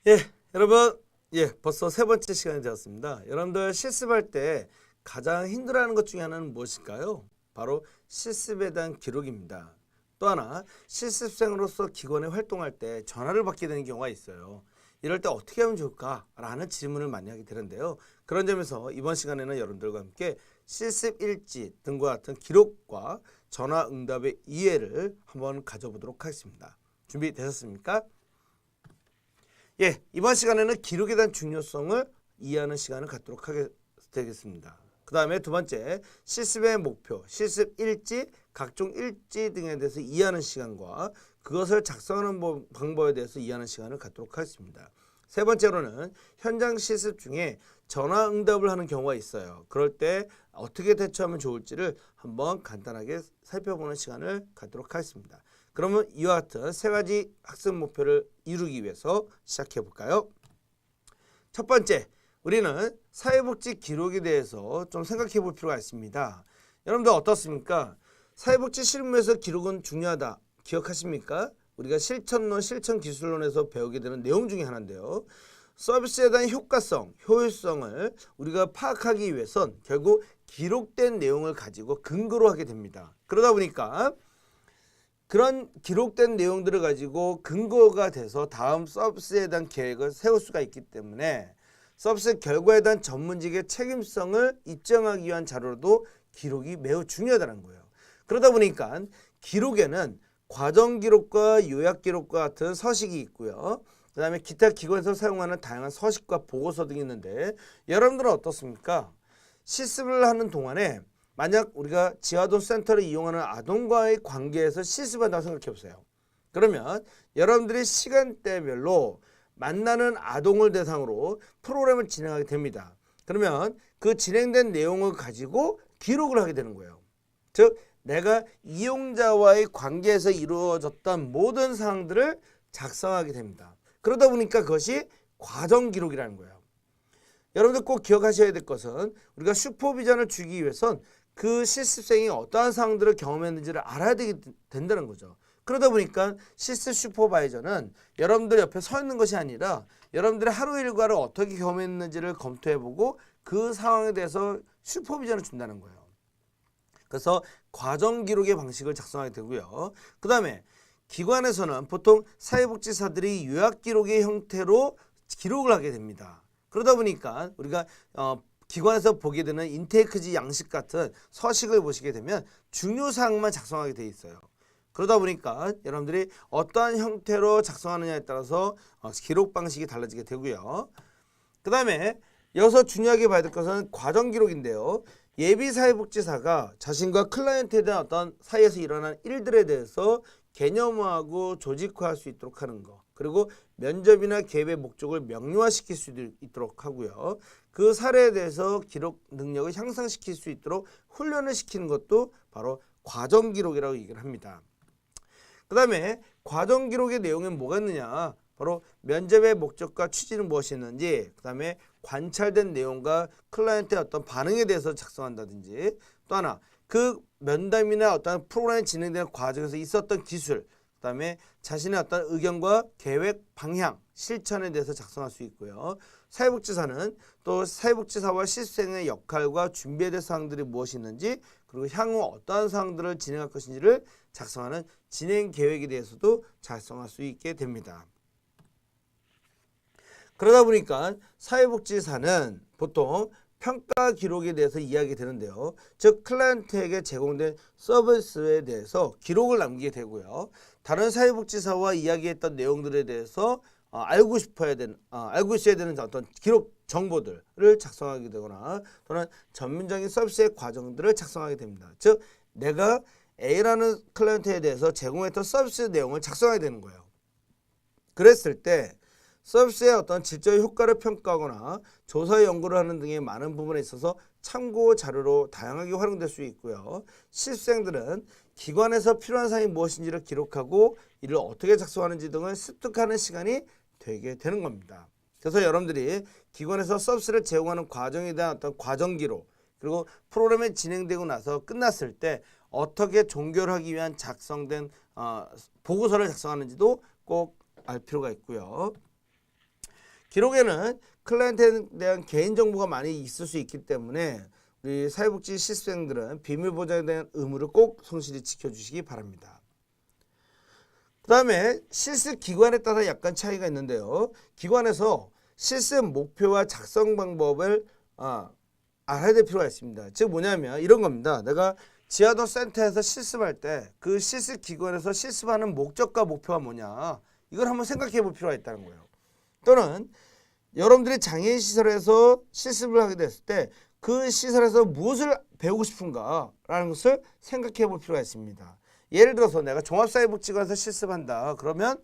예, 여러분, 벌써 세 번째 시간이 되었습니다. 여러분들 실습할 때 가장 힘들어하는 것 중에 하나는 무엇일까요? 바로 실습에 대한 기록입니다. 또 하나, 실습생으로서 기관에 활동할 때 전화를 받게 되는 경우가 있어요. 이럴 때 어떻게 하면 좋을까라는 질문을 많이 하게 되는데요. 그런 점에서 이번 시간에는 여러분들과 함께 실습 일지 등과 같은 기록과 전화 응답의 이해를 한번 가져보도록 하겠습니다. 준비되셨습니까? 이번 시간에는 기록에 대한 중요성을 이해하는 시간을 갖도록 하게 되겠습니다. 그 다음에 두 번째, 실습의 목표, 실습 일지, 각종 일지 등에 대해서 이해하는 시간과 그것을 작성하는 방법에 대해서 이해하는 시간을 갖도록 하겠습니다. 세 번째로는 현장 실습 중에 전화 응답을 하는 경우가 있어요. 그럴 때 어떻게 대처하면 좋을지를 한번 간단하게 살펴보는 시간을 갖도록 하겠습니다. 그러면 이와 같은 세 가지 학습 목표를 이루기 위해서 시작해 볼까요? 첫 번째, 우리는 사회복지 기록에 대해서 좀 생각해 볼 필요가 있습니다. 여러분들 어떻습니까? 사회복지 실무에서 기록은 중요하다. 기억하십니까? 우리가 실천론, 실천기술론에서 배우게 되는 내용 중에 하나인데요. 서비스에 대한 효과성, 효율성을 우리가 파악하기 위해선 결국 기록된 내용을 가지고 근거로 하게 됩니다. 그러다 보니까 그런 기록된 내용들을 가지고 근거가 돼서 다음 서비스에 대한 계획을 세울 수가 있기 때문에 서비스 결과에 대한 전문직의 책임성을 입증하기 위한 자료로도 기록이 매우 중요하다는 거예요. 그러다 보니까 기록에는 과정 기록과 요약 기록과 같은 서식이 있고요. 그 다음에 기타 기관에서 사용하는 다양한 서식과 보고서 등이 있는데 여러분들은 어떻습니까? 실습을 하는 동안에 만약 우리가 지아동 센터를 이용하는 아동과의 관계에서 실습한다고 생각해 보세요. 그러면 여러분들이 시간대별로 만나는 아동을 대상으로 프로그램을 진행하게 됩니다. 그러면 그 진행된 내용을 가지고 기록을 하게 되는 거예요. 즉 내가 이용자와의 관계에서 이루어졌던 모든 사항들을 작성하게 됩니다. 그러다 보니까 그것이 과정 기록이라는 거예요. 여러분들 꼭 기억하셔야 될 것은 우리가 슈퍼비전을 주기 위해선 그 실습생이 어떠한 상황들을 경험했는지를 알아야 된다는 거죠. 그러다 보니까 실습 슈퍼바이저는 여러분들 옆에 서 있는 것이 아니라 여러분들의 하루 일과를 어떻게 경험했는지를 검토해보고 그 상황에 대해서 슈퍼비전을 준다는 거예요. 그래서 과정 기록의 방식을 작성하게 되고요. 그 다음에 기관에서는 보통 사회복지사들이 요약 기록의 형태로 기록을 하게 됩니다. 그러다 보니까 우리가 기관에서 보게 되는 인테이크지 양식 같은 서식을 보시게 되면 중요 사항만 작성하게 돼 있어요. 그러다 보니까 여러분들이 어떠한 형태로 작성하느냐에 따라서 기록 방식이 달라지게 되고요. 그 다음에 여기서 중요하게 봐야 될 것은 과정 기록인데요. 예비 사회복지사가 자신과 클라이언트에 대한 어떤 사이에서 일어난 일들에 대해서 개념화하고 조직화할 수 있도록 하는 거, 그리고 면접이나 개입의 목적을 명료화시킬 수 있도록 하고요. 그 사례에 대해서 기록 능력을 향상시킬 수 있도록 훈련을 시키는 것도 바로 과정 기록이라고 얘기를 합니다. 그 다음에 과정 기록의 내용엔 뭐가 있느냐? 바로 면접의 목적과 취지는 무엇이었는지, 그 다음에 관찰된 내용과 클라이언트의 어떤 반응에 대해서 작성한다든지, 또 하나 그 면담이나 어떤 프로그램이 진행되는 과정에서 있었던 기술, 그 다음에 자신의 어떤 의견과 계획, 방향, 실천에 대해서 작성할 수 있고요. 사회복지사는 또 사회복지사와 실습생의 역할과 준비해야 될 사항들이 무엇이 있는지, 그리고 향후 어떠한 사항들을 진행할 것인지를 작성하는 진행 계획에 대해서도 작성할 수 있게 됩니다. 그러다 보니까 사회복지사는 보통 평가 기록에 대해서 이야기 되는데요. 즉 클라이언트에게 제공된 서비스에 대해서 기록을 남기게 되고요. 다른 사회복지사와 이야기했던 내용들에 대해서 알고 있어야 되는 어떤 기록 정보들을 작성하게 되거나 또는 전문적인 서비스의 과정들을 작성하게 됩니다. 즉 내가 A라는 클라이언트에 대해서 제공했던 서비스 내용을 작성하게 되는 거예요. 그랬을 때 서비스의 어떤 질적인 효과를 평가하거나 조사 연구를 하는 등의 많은 부분에 있어서 참고 자료로 다양하게 활용될 수 있고요. 실습생들은 기관에서 필요한 사항이 무엇인지를 기록하고 이를 어떻게 작성하는지 등을 습득하는 시간이 되게 되는 겁니다. 그래서 여러분들이 기관에서 서비스를 제공하는 과정에 대한 어떤 과정 기록, 그리고 프로그램이 진행되고 나서 끝났을 때 어떻게 종결하기 위한 작성된 보고서를 작성하는지도 꼭 알 필요가 있고요. 기록에는 클라이언트에 대한 개인정보가 많이 있을 수 있기 때문에 우리 사회복지 실습생들은 비밀 보장에 대한 의무를 꼭 성실히 지켜주시기 바랍니다. 그 다음에 실습 기관에 따라 약간 차이가 있는데요. 기관에서 실습 목표와 작성 방법을 알아야 될 필요가 있습니다. 즉 뭐냐면 이런 겁니다. 내가 지하도 센터에서 실습할 때 그 실습 기관에서 실습하는 목적과 목표가 뭐냐, 이걸 한번 생각해 볼 필요가 있다는 거예요. 또는 여러분들이 장애인 시설에서 실습을 하게 됐을 때 그 시설에서 무엇을 배우고 싶은가라는 것을 생각해 볼 필요가 있습니다. 예를 들어서 내가 종합사회복지관에서 실습한다. 그러면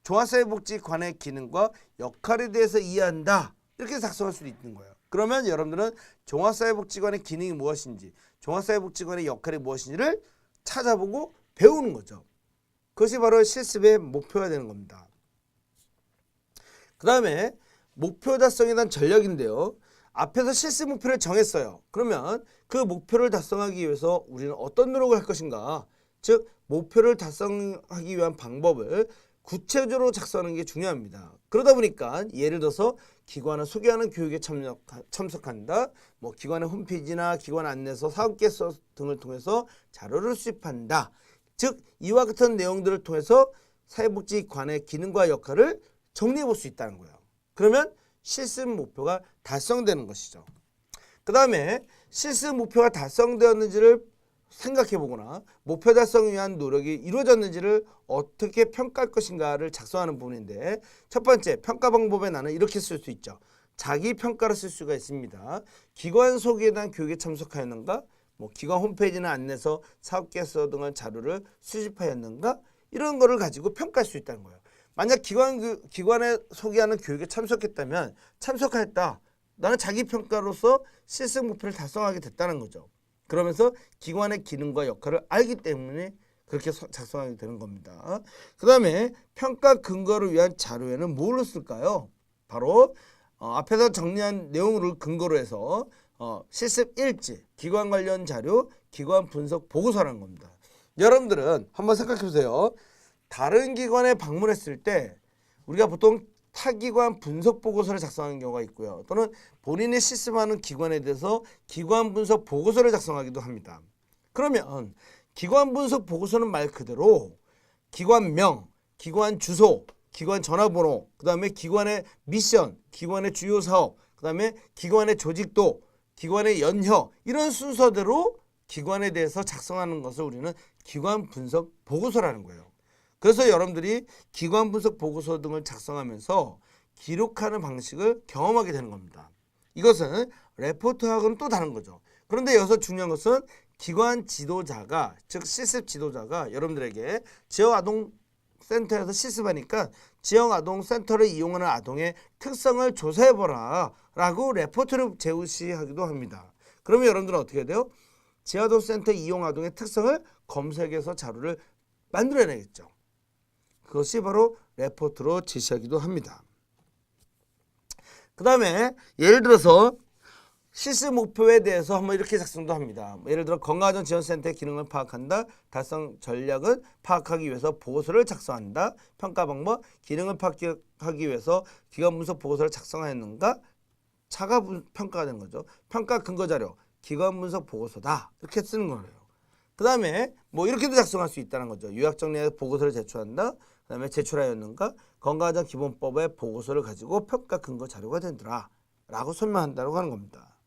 종합사회복지관의 기능과 역할에 대해서 이해한다. 이렇게 작성할 수도 있는 거예요. 그러면 여러분들은 종합사회복지관의 기능이 무엇인지, 종합사회복지관의 역할이 무엇인지를 찾아보고 배우는 거죠. 그것이 바로 실습의 목표가 되는 겁니다. 그 다음에 목표 달성에 대한 전략인데요. 앞에서 실습 목표를 정했어요. 그러면 그 목표를 달성하기 위해서 우리는 어떤 노력을 할 것인가, 즉 목표를 달성하기 위한 방법을 구체적으로 작성하는 게 중요합니다. 그러다 보니까 예를 들어서 기관을 소개하는 교육에 참석한다, 뭐 기관의 홈페이지나 기관 안내서, 사업계획서 등을 통해서 자료를 수집한다. 즉 이와 같은 내용들을 통해서 사회복지관의 기능과 역할을 정리해 볼 수 있다는 거예요. 그러면 실습 목표가 달성되는 것이죠. 그 다음에 실습 목표가 달성되었는지를 생각해 보거나 목표 달성을 위한 노력이 이루어졌는지를 어떻게 평가할 것인가를 작성하는 부분인데, 첫 번째 평가 방법에 나는 이렇게 쓸 수 있죠. 자기 평가를 쓸 수가 있습니다. 기관 소개에 대한 교육에 참석하였는가, 뭐 기관 홈페이지나 안내서, 사업계획서 등의 자료를 수집하였는가, 이런 거를 가지고 평가할 수 있다는 거예요. 만약 기관에 소개하는 교육에 참석했다면 참석하였다. 나는 자기 평가로서 실습 목표를 달성하게 됐다는 거죠. 그러면서 기관의 기능과 역할을 알기 때문에 그렇게 작성하게 되는 겁니다. 그 다음에 평가 근거를 위한 자료에는 뭘로 쓸까요? 바로 앞에서 정리한 내용을 근거로 해서 실습 일지, 기관 관련 자료, 기관 분석 보고서라는 겁니다. 여러분들은 한번 생각해 보세요. 다른 기관에 방문했을 때 우리가 보통 타기관 분석 보고서를 작성하는 경우가 있고요. 또는 본인이 실습하는 기관에 대해서 기관 분석 보고서를 작성하기도 합니다. 그러면 기관 분석 보고서는 말 그대로 기관명, 기관 주소, 기관 전화번호, 그 다음에 기관의 미션, 기관의 주요 사업, 그 다음에 기관의 조직도, 기관의 연혀, 이런 순서대로 기관에 대해서 작성하는 것을 우리는 기관 분석 보고서라는 거예요. 그래서 여러분들이 기관 분석 보고서 등을 작성하면서 기록하는 방식을 경험하게 되는 겁니다. 이것은 레포트하고는 또 다른 거죠. 그런데 여기서 중요한 것은 기관 지도자가, 즉 실습 지도자가 여러분들에게 지역아동센터에서 실습하니까 지역아동센터를 이용하는 아동의 특성을 조사해보라 라고 레포트를 제시하기도 합니다. 그러면 여러분들은 어떻게 해야 돼요? 지역아동센터 이용 아동의 특성을 검색해서 자료를 만들어내겠죠. 그것이 바로 레포트로 제시하기도 합니다. 그 다음에 예를 들어서 실습 목표에 대해서 한번 이렇게 작성도 합니다. 예를 들어 건강아동 지원센터의 기능을 파악한다. 달성 전략은 파악하기 위해서 보고서를 작성한다. 평가 방법, 기능을 파악하기 위해서 기관 분석 보고서를 작성하였는가? 자가 평가가 되는 거죠. 평가 근거 자료, 기관 분석 보고서다. 이렇게 쓰는 거예요. 그 다음에 뭐 이렇게도 작성할 수 있다는 거죠. 요약 정리해서 보고서를 제출한다. 그 다음에 제출하였는가? 건강아동 기본법의 보고서를 가지고 평가 근거 자료가 되더라 라고 설명한다고 하는 겁니다.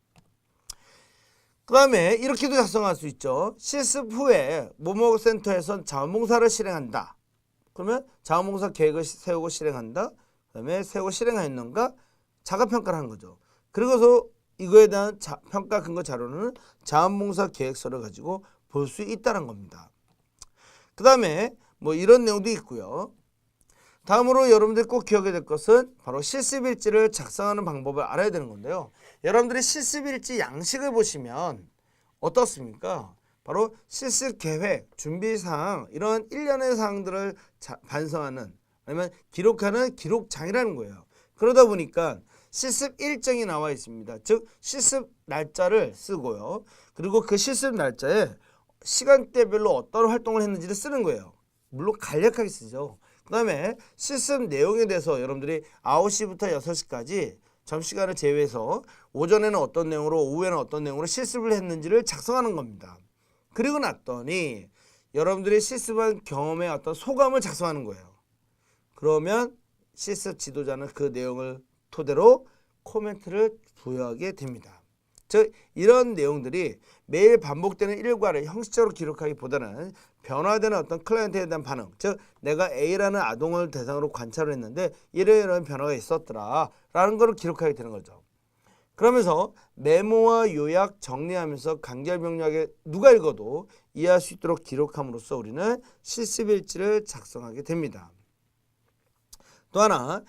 그 다음에 이렇게도 작성할 수 있죠. 실습 후에 모모 센터에서 자원봉사를 실행한다. 그러면 자원봉사 계획을 세우고 실행한다. 그 다음에 세우고 실행하였는가? 자가평가를 하는 거죠. 그리고서 이거에 대한 평가 근거 자료는 자원봉사 계획서를 가지고 볼 수 있다는 겁니다. 그 다음에 뭐 이런 내용도 있고요. 다음으로 여러분들이 꼭 기억해야 될 것은 바로 실습일지를 작성하는 방법을 알아야 되는 건데요. 여러분들이 실습일지 양식을 보시면 어떻습니까? 바로 실습계획, 준비사항, 이런 일련의 사항들을 반성하는, 아니면 기록하는 기록장이라는 거예요. 그러다 보니까 실습 일정이 나와 있습니다. 즉 실습 날짜를 쓰고요. 그리고 그 실습 날짜에 시간대별로 어떤 활동을 했는지를 쓰는 거예요. 물론 간략하게 쓰죠. 그다음에 실습 내용에 대해서 여러분들이 9시부터 6시까지 점심시간을 제외해서 오전에는 어떤 내용으로 오후에는 어떤 내용으로 실습을 했는지를 작성하는 겁니다. 그리고 났더니 여러분들이 실습한 경험의 어떤 소감을 작성하는 거예요. 그러면 실습 지도자는 그 내용을 토대로 코멘트를 부여하게 됩니다. 즉 이런 내용들이 매일 반복되는 일과를 형식적으로 기록하기보다는 변화되는 어떤 클라이언트에 대한 반응, 즉 내가 A라는 아동을 대상으로 관찰을 했는데 이런 변화가 있었더라 라는 걸 기록하게 되는 거죠. 그러면서 메모와 요약 정리하면서 간결명료하게 누가 읽어도 이해할 수 있도록 기록함으로써 우리는 실습일지를 작성하게 됩니다. 또 하나,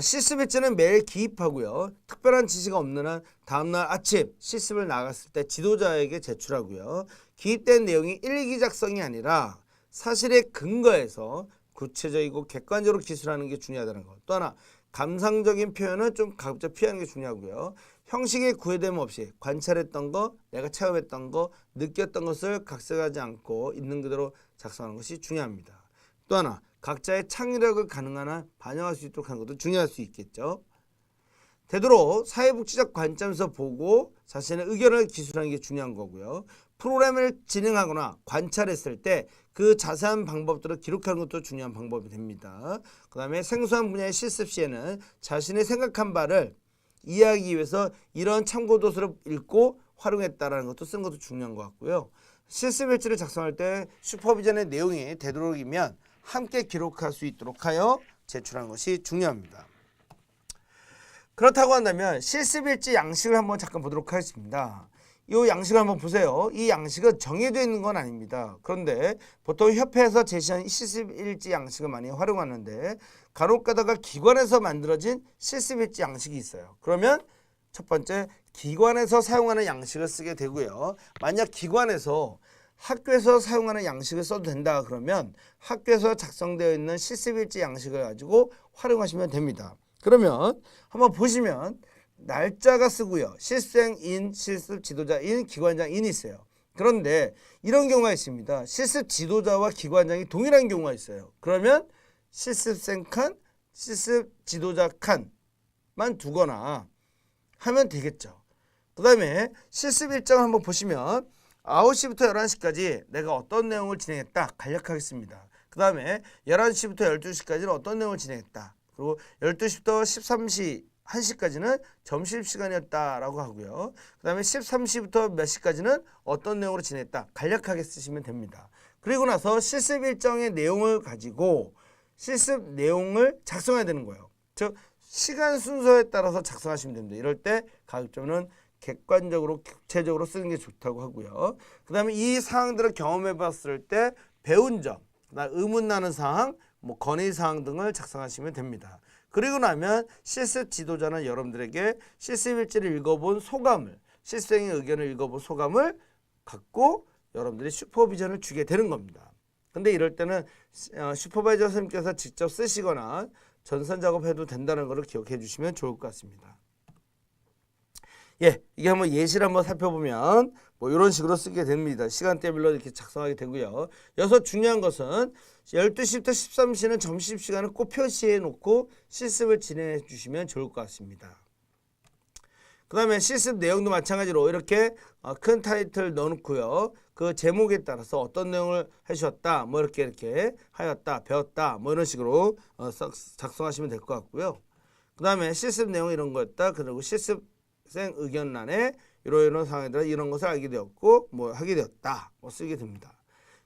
실습일지는 매일 기입하고요. 특별한 지시가 없는 한 다음날 아침 실습을 나갔을 때 지도자에게 제출하고요. 기입된 내용이 일기 작성이 아니라 사실에 근거해서 구체적이고 객관적으로 기술하는 게 중요하다는 것. 또 하나, 감상적인 표현은 좀 가급적 피하는 게 중요하고요. 형식에 구애됨 없이 관찰했던 거, 내가 체험했던 거, 느꼈던 것을 각색하지 않고 있는 그대로 작성하는 것이 중요합니다. 또 하나, 각자의 창의력을 가능한 한 반영할 수 있도록 하는 것도 중요할 수 있겠죠. 되도록 사회복지적 관점에서 보고 자신의 의견을 기술하는 게 중요한 거고요. 프로그램을 진행하거나 관찰했을 때 그 자세한 방법들을 기록하는 것도 중요한 방법이 됩니다. 그 다음에 생소한 분야의 실습 시에는 자신의 생각한 바를 이해하기 위해서 이런 참고도서를 읽고 활용했다라는 것도 쓰는 것도 중요한 것 같고요. 실습일지를 작성할 때 슈퍼비전의 내용이 되도록이면 함께 기록할 수 있도록 하여 제출하는 것이 중요합니다. 그렇다고 한다면 실습일지 양식을 한번 잠깐 보도록 하겠습니다. 이 양식을 한번 보세요. 이 양식은 정해져 있는 건 아닙니다. 그런데 보통 협회에서 제시한 실습일지 양식을 많이 활용하는데 간혹 가다가 기관에서 만들어진 실습일지 양식이 있어요. 그러면 첫 번째, 기관에서 사용하는 양식을 쓰게 되고요. 만약 기관에서 학교에서 사용하는 양식을 써도 된다 그러면 학교에서 작성되어 있는 실습일지 양식을 가지고 활용하시면 됩니다. 그러면 한번 보시면 날짜가 쓰고요. 실습생인, 실습 지도자인, 기관장인이 있어요. 그런데 이런 경우가 있습니다. 실습 지도자와 기관장이 동일한 경우가 있어요. 그러면 실습생 칸, 실습 지도자 칸만 두거나 하면 되겠죠. 그 다음에 실습 일정을 한번 보시면 9시부터 11시까지 내가 어떤 내용을 진행했다 간략하겠습니다. 그 다음에 11시부터 12시까지는 어떤 내용을 진행했다. 그리고 12시부터 13시 1시까지는 점심시간이었다라고 하고요. 그 다음에 13시부터 몇 시까지는 어떤 내용으로 진행했다. 간략하게 쓰시면 됩니다. 그리고 나서 실습 일정의 내용을 가지고 실습 내용을 작성해야 되는 거예요. 즉 시간 순서에 따라서 작성하시면 됩니다. 이럴 때 가급적으로는 객관적으로 구체적으로 쓰는 게 좋다고 하고요. 그 다음에 이 사항들을 경험해 봤을 때 배운 점, 의문 나는 사항, 건의 사항 등을 작성하시면 됩니다. 그리고 나면 실습 지도자는 여러분들에게 실습 일지를 읽어본 소감을, 실습생의 의견을 읽어본 소감을 갖고 여러분들이 슈퍼비전을 주게 되는 겁니다. 근데 이럴 때는 슈퍼바이저 선생님께서 직접 쓰시거나 전산 작업해도 된다는 것을 기억해 주시면 좋을 것 같습니다. 예, 이게 한번 예시를 한번 살펴보면 이런 식으로 쓰게 됩니다. 시간대별로 이렇게 작성하게 되고요. 여기서 중요한 것은 12시부터 13시는 점심시간을 꼭 표시해 놓고 실습을 진행해 주시면 좋을 것 같습니다. 그 다음에 실습 내용도 마찬가지로 이렇게 큰 타이틀 넣어놓고요. 그 제목에 따라서 어떤 내용을 해주셨다, 이렇게 하였다, 배웠다, 이런 식으로 작성하시면 될 것 같고요. 그 다음에 실습 내용 이런 거였다. 그리고 실습생 의견란에 이런 상황에 대해 이런 것을 알게 되었고, 하게 되었다, 쓰게 됩니다.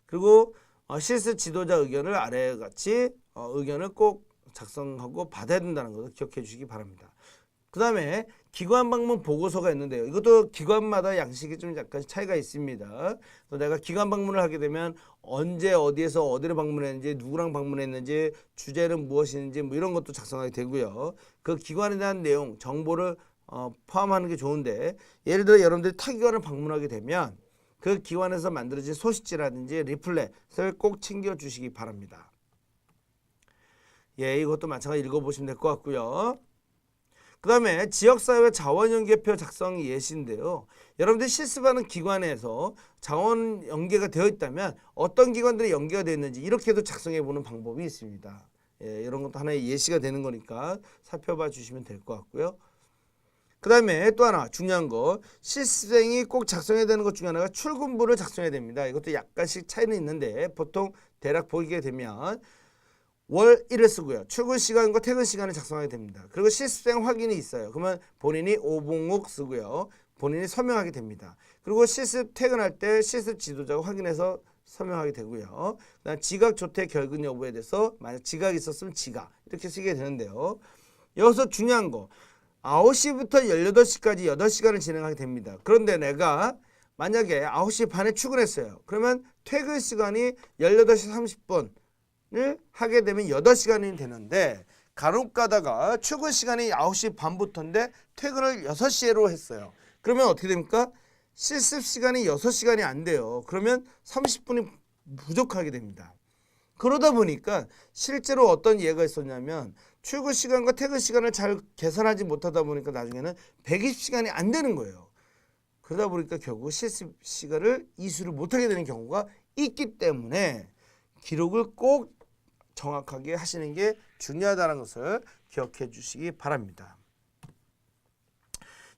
그리고 실습 지도자 의견을 아래와 같이 의견을 꼭 작성하고 받아야 된다는 것을 기억해 주시기 바랍니다. 그 다음에 기관 방문 보고서가 있는데요. 이것도 기관마다 양식이 좀 약간 차이가 있습니다. 내가 기관 방문을 하게 되면 언제 어디에서 어디를 방문했는지, 누구랑 방문했는지, 주제는 무엇인지 이런 것도 작성하게 되고요. 그 기관에 대한 내용, 정보를 포함하는 게 좋은데, 예를 들어 여러분들이 타 기관을 방문하게 되면 그 기관에서 만들어진 소식지라든지 리플렛을 꼭 챙겨주시기 바랍니다. 예, 이것도 마찬가지로 읽어보시면 될 것 같고요. 그 다음에 지역사회 자원연계표 작성 예시인데요. 여러분들이 실습하는 기관에서 자원 연계가 되어 있다면 어떤 기관들이 연계가 되어 있는지 이렇게도 작성해 보는 방법이 있습니다. 예, 이런 것도 하나의 예시가 되는 거니까 살펴봐 주시면 될 것 같고요. 그 다음에 또 하나 중요한 거, 실습생이 꼭 작성해야 되는 것 중에 하나가 출근부를 작성해야 됩니다. 이것도 약간씩 차이는 있는데 보통 대략 보게 되면 월 1을 쓰고요. 출근 시간과 퇴근 시간을 작성하게 됩니다. 그리고 실습생 확인이 있어요. 그러면 본인이 오봉욱 쓰고요. 본인이 서명하게 됩니다. 그리고 실습 퇴근할 때 실습 지도자가 확인해서 서명하게 되고요. 그다음 지각 조퇴 결근 여부에 대해서 만약 지각이 있었으면 지각 이렇게 쓰게 되는데요. 여기서 중요한 거 9시부터 18시까지 8시간을 진행하게 됩니다. 그런데 내가 만약에 9시 반에 출근했어요. 그러면 퇴근 시간이 18시 30분을 하게 되면 8시간이 되는데 간혹 가다가 출근 시간이 9시 반부터인데 퇴근을 6시로 했어요. 그러면 어떻게 됩니까? 실습 시간이 6시간이 안 돼요. 그러면 30분이 부족하게 됩니다. 그러다 보니까 실제로 어떤 예가 있었냐면 출근 시간과 퇴근 시간을 잘 계산하지 못하다 보니까 나중에는 120시간이 안 되는 거예요. 그러다 보니까 결국 실습 시간을 이수를 못하게 되는 경우가 있기 때문에 기록을 꼭 정확하게 하시는 게 중요하다는 것을 기억해 주시기 바랍니다.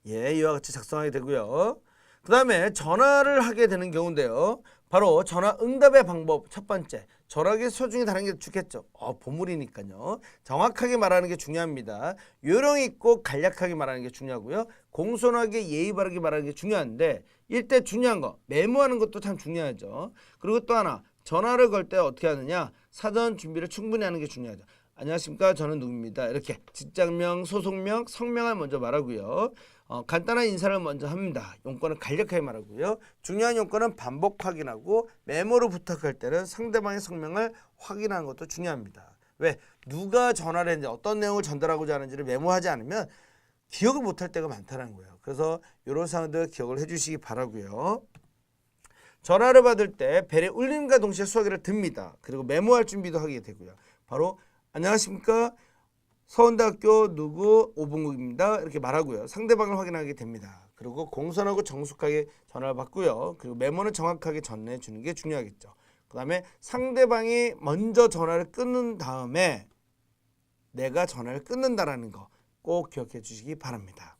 예, 이와 같이 작성하게 되고요. 그 다음에 전화를 하게 되는 경우인데요. 바로 전화 응답의 방법 첫 번째. 전화기 소중히 다른 게 좋겠죠. 보물이니까요. 정확하게 말하는 게 중요합니다. 요령 있고 간략하게 말하는 게 중요하고요. 공손하게 예의 바르게 말하는 게 중요한데 이때 중요한 거 메모하는 것도 참 중요하죠. 그리고 또 하나 전화를 걸 때 어떻게 하느냐 사전 준비를 충분히 하는 게 중요하죠. 안녕하십니까 저는 누구입니다. 이렇게 직장명, 소속명, 성명을 먼저 말하고요. 간단한 인사를 먼저 합니다. 용건은 간략하게 말하고요. 중요한 용건은 반복 확인하고 메모로 부탁할 때는 상대방의 성명을 확인하는 것도 중요합니다. 왜? 누가 전화를 했는지 어떤 내용을 전달하고자 하는지를 메모하지 않으면 기억을 못할 때가 많다는 거예요. 그래서 이런 사항들 기억을 해주시기 바라고요. 전화를 받을 때 벨의 울림과 동시에 수화기를 듭니다. 그리고 메모할 준비도 하게 되고요. 바로 안녕하십니까? 서원대학교 누구 오봉욱입니다. 이렇게 말하고요. 상대방을 확인하게 됩니다. 그리고 공손하고 정숙하게 전화를 받고요. 그리고 메모는 정확하게 전해 주는 게 중요하겠죠. 그 다음에 상대방이 먼저 전화를 끊는 다음에 내가 전화를 끊는다라는 거 꼭 기억해 주시기 바랍니다.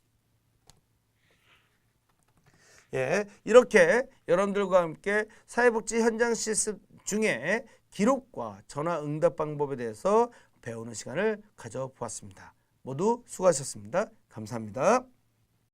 예, 이렇게 여러분들과 함께 사회복지 현장 실습 중에 기록과 전화 응답 방법에 대해서 배우는 시간을 가져보았습니다. 모두 수고하셨습니다. 감사합니다.